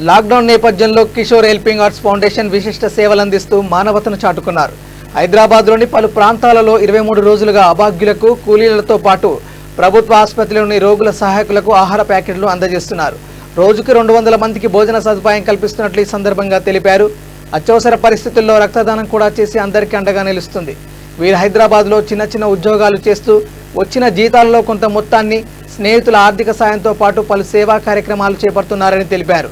Lockdown నేపథ్యంలో Kishore helping arts foundation విశిష్ట సేవలందిస్తూ మానవతను చాటుకున్నారు. హైదరాబాద్లోని పలు ప్రాంతాలలో 23 రోజులుగా అభాగ్యులకు కూలీలతో పాటు ప్రభుత్వ ఆసుపత్రిలోని రోగుల సహాయకులకు ఆహార ప్యాకెట్లు అందజేస్తున్నారు. రోజుకు 200 మందికి భోజన సదుపాయం కల్పిస్తున్నట్లు ఈ సందర్భంగా తెలిపారు. అత్యవసర పరిస్థితుల్లో రక్తదానం కూడా చేసి అందరికీ అండగా నిలుస్తుంది. వీరు హైదరాబాద్లో చిన్న ఉద్యోగాలు చేస్తూ వచ్చిన జీతాలలో కొంత మొత్తాన్ని స్నేహితుల ఆర్థిక సాయంతో పాటు పలు సేవా కార్యక్రమాలు చేపడుతున్నారని తెలిపారు.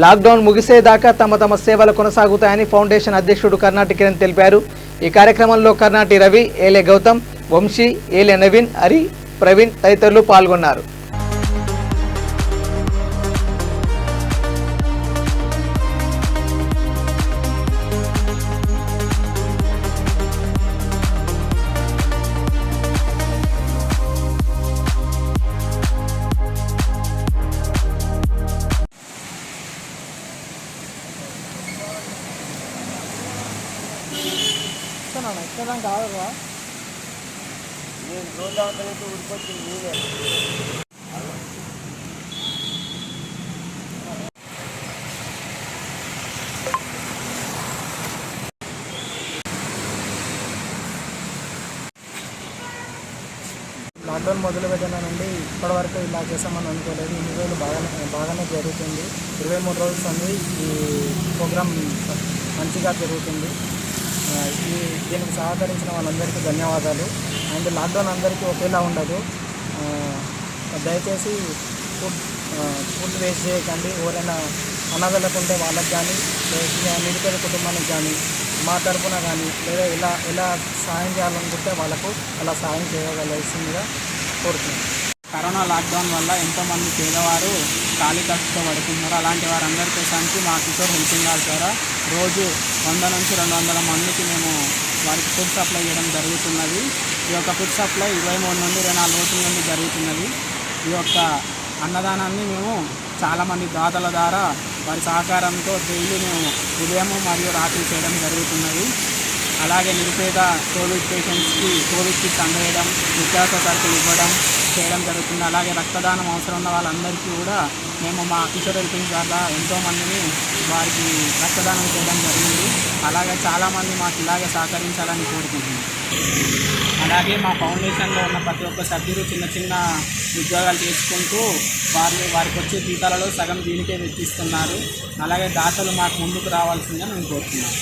లాక్డౌన్ ముగిసేదాకా తమ సేవలు కొనసాగుతాయని ఫౌండేషన్ అధ్యక్షుడు కర్ణాటి కిరణ్ తెలిపారు. ఈ కార్యక్రమంలో కర్ణాటి రవి, ఏలే గౌతమ్, వంశీ, ఏలే నవీన్, హరి, ప్రవీణ్ తదితరులు పాల్గొన్నారు. కాదురా నేను చూద్దాం ఊరికొచ్చింది మీరే. లాక్డౌన్ మొదలుపెట్టిన నుండి ఇప్పటివరకు ఇలా చేసామని అనుకోలేదు. ఇన్ని రోజులు బాగానే జరుగుతుంది. 23 రోజులు ఉంది. ఈ ప్రోగ్రాం మంచిగా జరుగుతుంది. దీనికి సహకరించిన వాళ్ళందరికీ ధన్యవాదాలు. అండ్ లాక్డౌన్ అందరికీ ఒకేలా ఉండదు. దయచేసి ఫుడ్ వేస్ట్ చేయకండి. ఎవరైనా అనాథలకు ఉంటే వాళ్ళకి కానీ, నిరుపేద కుటుంబానికి కానీ మా తరఫున కానీ లేదా ఎలా సాయం చేయాలనుకుంటే వాళ్ళకు అలా సాయం చేయగలసిందిగా కోరుతున్నాను. కరోనా లాక్డౌన్ వల్ల ఎంతోమంది పేదవారు ఖాళీ ఖర్చుతో పడుతున్నారు. అలాంటి వారందరి కోసానికి మా కిషోర్ హెల్పింగ్ ఆర్ట్స్ ద్వారా రోజు 100 నుంచి 200 మందికి మేము వారికి ఫుడ్ సప్లై చేయడం జరుగుతున్నది. ఈ యొక్క ఫుడ్ సప్లై 23 నుండి 24 రోజుల నుండి జరుగుతున్నది. ఈ యొక్క అన్నదానాన్ని మేము చాలామంది దాతల ద్వారా వారి సహకారంతో డైలీ మేము ఉదయం మరియు రాత్రి చేయడం జరుగుతున్నది. అలాగే నిరుపేద కోవిడ్ పేషెంట్స్కి కోవిడ్ కిట్స్ అందజేయడం, నిత్యావసర సరుకులు ఇవ్వడం చేయడం జరుగుతుంది. అలాగే రక్తదానం అవసరం ఉన్న వాళ్ళందరికీ కూడా మేము మా కిషోర్ హెల్పింగ్ ద్వారా ఎంతోమందిని వారికి రక్తదానం చేయడం జరిగింది. అలాగే చాలామంది మాకు ఇలాగే సహకరించాలని కోరుకుంటున్నాం. అలాగే మా ఫౌండేషన్లో ఉన్న ప్రతి ఒక్క సభ్యులు చిన్న ఉద్యోగాలు చేసుకుంటూ వారికి వచ్చే జీతాలలో సగం దీనికే వెచ్చిస్తున్నారు. అలాగే దాతలు మాకు ముందుకు రావాల్సిందిగా మేము కోరుతున్నాం.